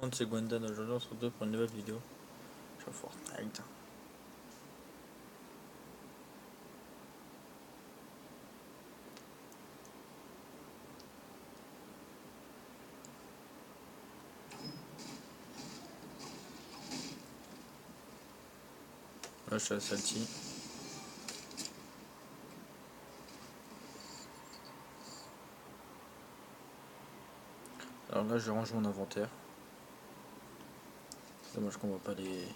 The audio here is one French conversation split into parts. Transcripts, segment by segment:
monde, c'est Gwendan. Aujourd'hui, on se retrouve pour une nouvelle vidéo sur Fortnite. Là, je suis à Salty. Alors là, je range mon inventaire. Dommage qu'on voit pas les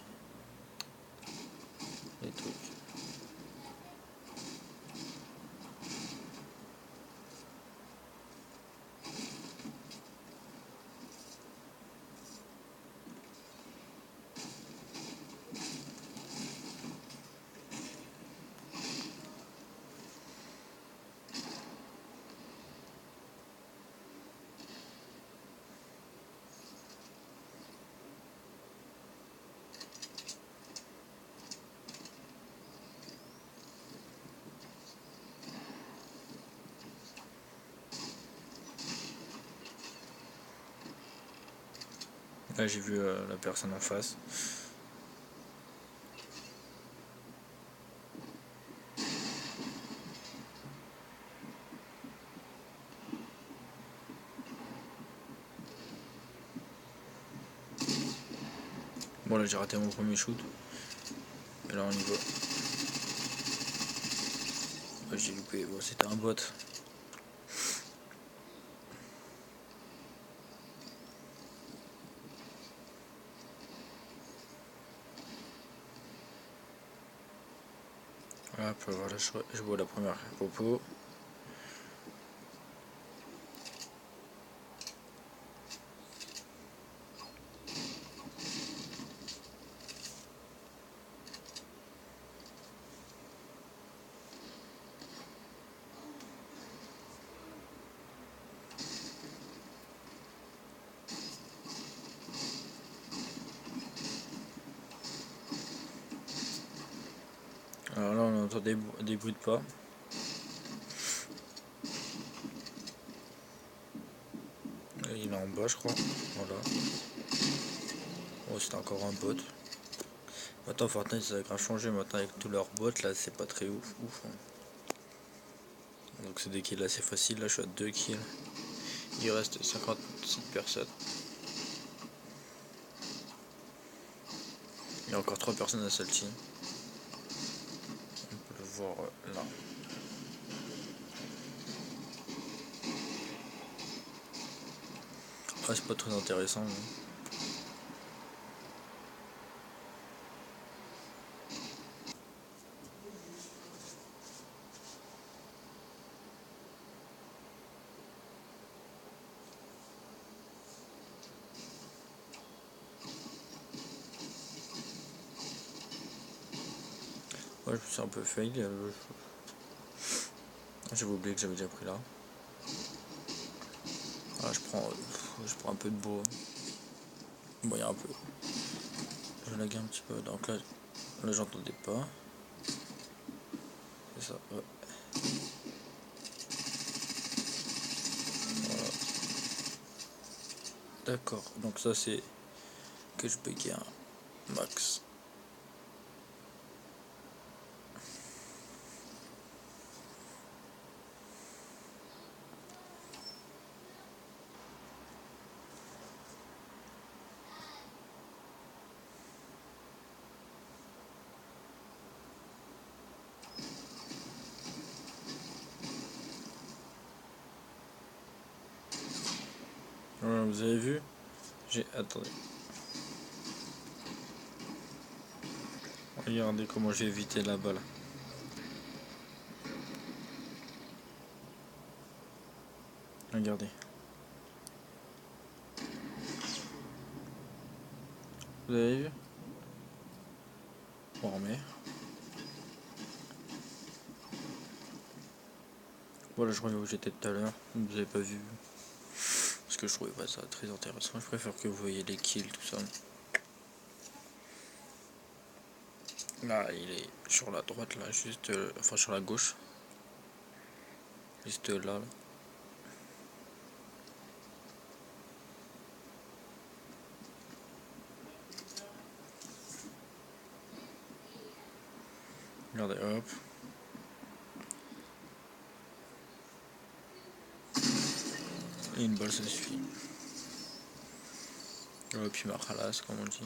trucs. Là, j'ai vu la personne en face. Bon, là, j'ai raté mon premier shoot. Et là, on y va. J'ai loupé. Bon, c'était un bot. Hop, voilà, je vois la première popo. Alors là, on entend des bruits de pas. Et il est en bas, je crois. Voilà. Oh, c'était encore un bot. Maintenant, Fortnite, ça a grave changé. Maintenant, avec tous leurs bots, là, c'est pas très ouf. Hein. Donc, c'est des kills assez faciles. Là, je suis à 2 kills. Il reste 57 personnes. Il y a encore 3 personnes à celle-ci. On peut le voir là. Ah, c'est pas très intéressant. Hein. Ouais, je me suis un peu fail. J'avais oublié que j'avais déjà pris là. Ah, je prends un peu de bois. Bon, il y a un peu. Je lague un petit peu. Donc là j'entendais pas. C'est ça, ouais. Voilà. D'accord, donc ça c'est que je paye un max. Voilà, vous avez vu? Attendez. Regardez comment j'ai évité la balle. Regardez. Vous avez vu? On remet. Voilà, je reviens où j'étais tout à l'heure. Vous avez pas vu. Parce que je trouvais pas ça très intéressant. Je préfère que vous voyez les kills, tout ça. Là, il est sur la droite, là, juste. Enfin, sur la gauche. Juste là, là. Regardez, hop. Et une balle, ça suffit. Et puis ma khalas, comme on dit.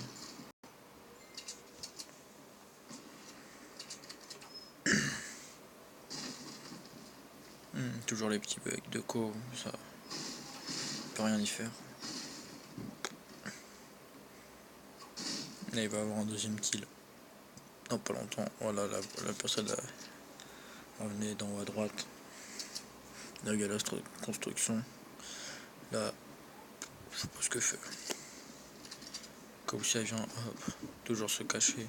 Toujours les petits bugs de co, ça peut rien y faire. Là il va avoir un deuxième kill. Dans pas longtemps. Voilà, la personne va venir d'en haut à droite. Là il y a la construction. Là, je sais pas ce que fait. Comme ça vient, hop, toujours se cacher.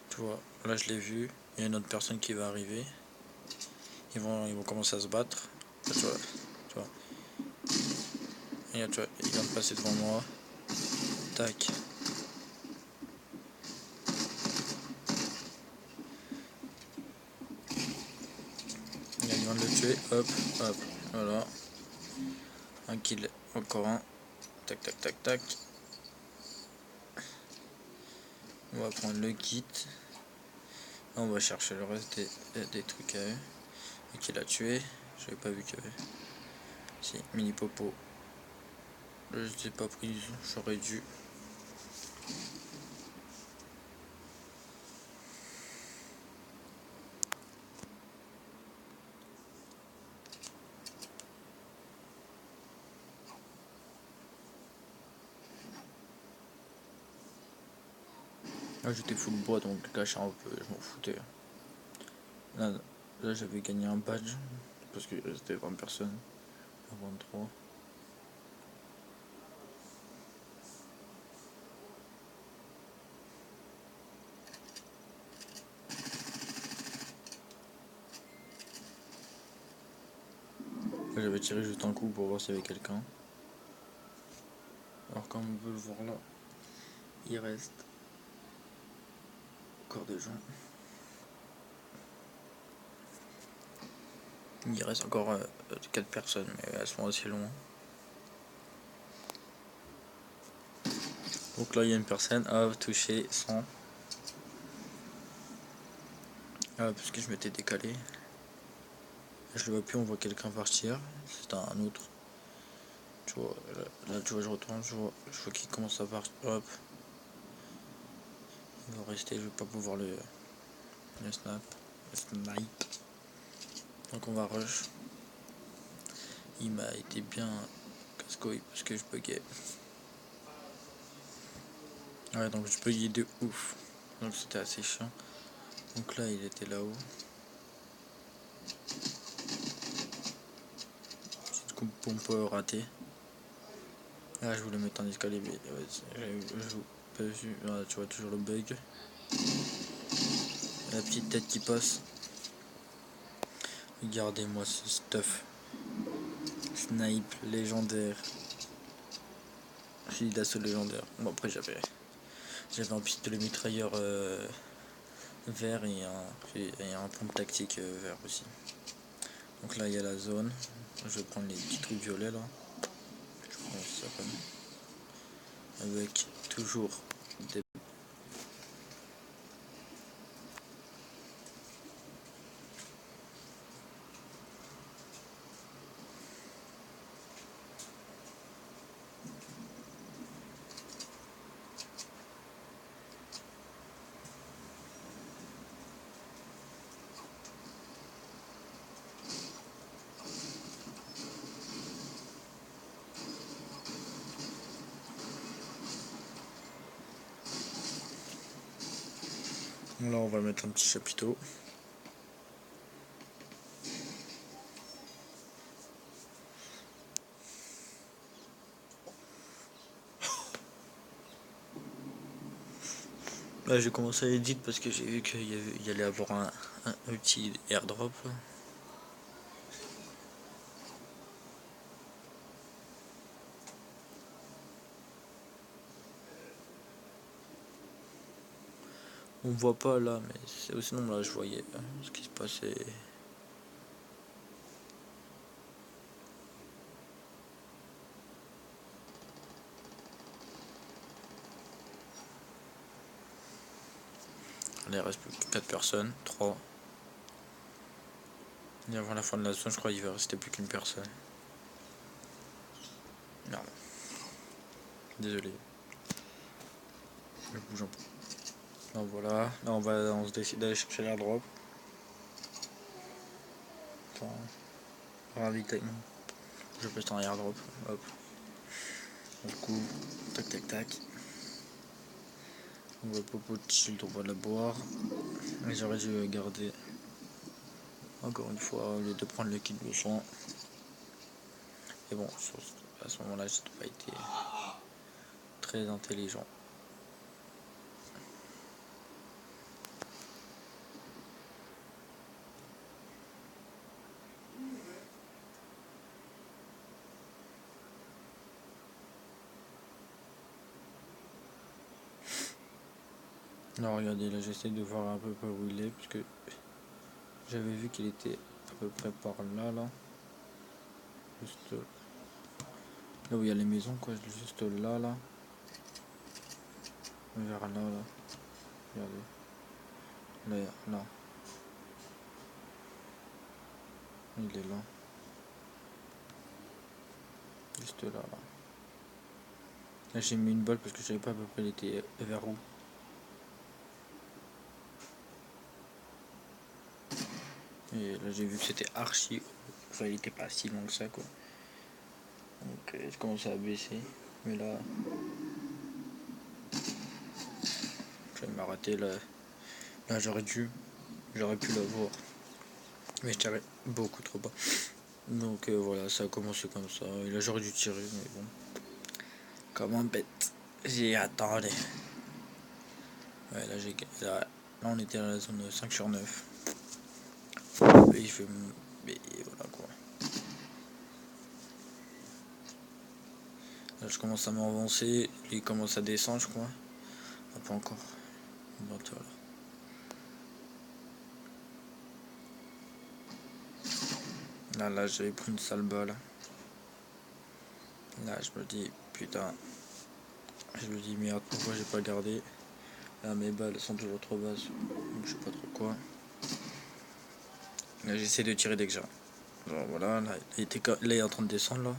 Tu vois, là je l'ai vu. Il y a une autre personne qui va arriver. Ils vont commencer à se battre. Là, tu vois. Et là, tu vois, il vient de passer devant moi. Tac. Il vient de le tuer. Hop, hop. Voilà. Un kill. Encore un. Tac, tac, tac, tac. On va prendre le kit. On va chercher le reste des trucs à eux. Et qui l'a tué. J'avais pas vu qu'il y avait. Si, mini popo. Je l'ai pas prise. J'aurais dû. Là j'étais full bois donc caché un peu, je m'en foutais. Là j'avais gagné un badge. Parce qu'il restait 20 personnes. 23. Là j'avais tiré juste un coup pour voir s'il y avait quelqu'un. Alors comme on peut le voir là, il reste encore des gens. Il reste encore 4 personnes, mais elles sont assez loin. Donc là il y a une personne, hop, touché 100. Ah, parce que je m'étais décalé. Je le vois plus, on voit quelqu'un partir. C'est un autre. Tu vois, là tu vois, je retourne, je vois qu'il commence à partir. Hop. Il va rester, je vais pas pouvoir le snap. Le snipe. Donc on va rush. Il m'a été bien casse-couille parce que je buguais. Ouais, donc je buguais de ouf. Donc c'était assez chiant. Donc là il était là-haut. Petite coupe pompe ratée. Là je voulais mettre un escalier mais je pas vu. Ah, tu vois toujours le bug. La petite tête qui passe. Regardez-moi ce stuff. Snipe légendaire. Fusil d'assaut légendaire. Bon après j'avais un pistolet mitrailleur vert et un pompe tactique vert aussi. Donc là il y a la zone. Je vais prendre les petits trucs violets là. Je prends ça comme. Avec toujours des. Bon, là on va mettre un petit chapiteau. Là j'ai commencé à edit parce que j'ai vu qu'il y allait avoir un petit airdrop. On voit pas là, mais sinon là je voyais ce qui se passait. Là il reste plus que 4 personnes, 3. Et avant la fin de la zone, je crois qu'il va rester plus qu'une personne. Non. Désolé. Je bouge un peu. Donc voilà, là on se décide d'aller chercher l'airdrop. Attends. Ravitaillement. Je pèse un airdrop. Hop. Du coup, tac tac tac. On voit Popo de shield, on va la boire. Mais j'aurais dû garder. Encore une fois, au lieu de prendre le kit de soin. Et bon, à ce moment-là, j'ai pas été très intelligent. Alors regardez, là j'essaie de voir un peu près où il est, puisque j'avais vu qu'il était à peu près par là, juste là où il y a les maisons, quoi, juste là, vers là, regardez, là, il est là, juste là. Là j'ai mis une balle parce que je savais pas à peu près il était vers où. Et là j'ai vu que c'était archi, enfin il était pas si long que ça, quoi. Donc je commence à baisser, mais là il m'a raté. Là j'aurais pu l'avoir, mais je tirais beaucoup trop bas. Donc voilà, ça a commencé comme ça. Et là j'aurais dû tirer, mais bon, comme un bête, j'ai attendu. Ouais, là on était à la zone 5 sur 9. Et il fait, mais voilà quoi. Là je commence à m'avancer, il commence à descendre, je crois. Ah, pas encore. Donc, voilà. Là j'avais pris une sale balle. Là je me dis putain, je me dis merde, pourquoi j'ai pas gardé. Là mes balles sont toujours trop basses, donc je sais pas trop quoi. Là j'essaie de tirer dès que j'ai. Genre voilà, là il est en train de descendre là.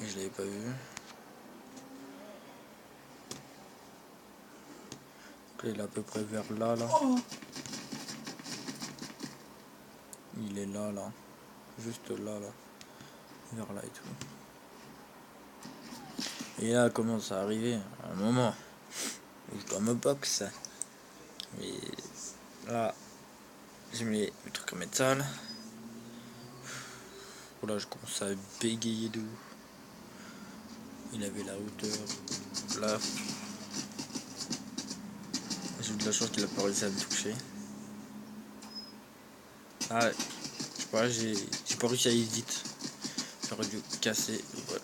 Et je l'avais pas vu. Donc, il est à peu près vers là. Il est là. Juste là. Vers là et tout. Et là commence à arriver un moment où je dois me box. Mais là, j'ai mis le truc en métal. Là je commence à bégayer de ouf. Il avait la hauteur. Là, j'ai eu de la chance qu'il a pas réussi à me toucher. Ah, je sais pas, j'ai pas réussi à edit. J'aurais dû casser.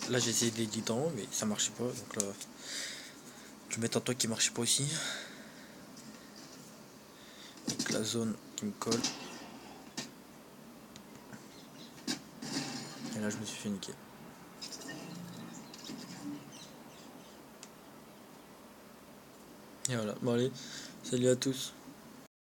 Là j'ai essayé d'edit en haut, mais ça marchait pas. Donc là, tu mets un toi qui marchait pas aussi. Donc la zone qui me colle. Et là je me suis fait niquer. Et voilà, bon allez, salut à tous.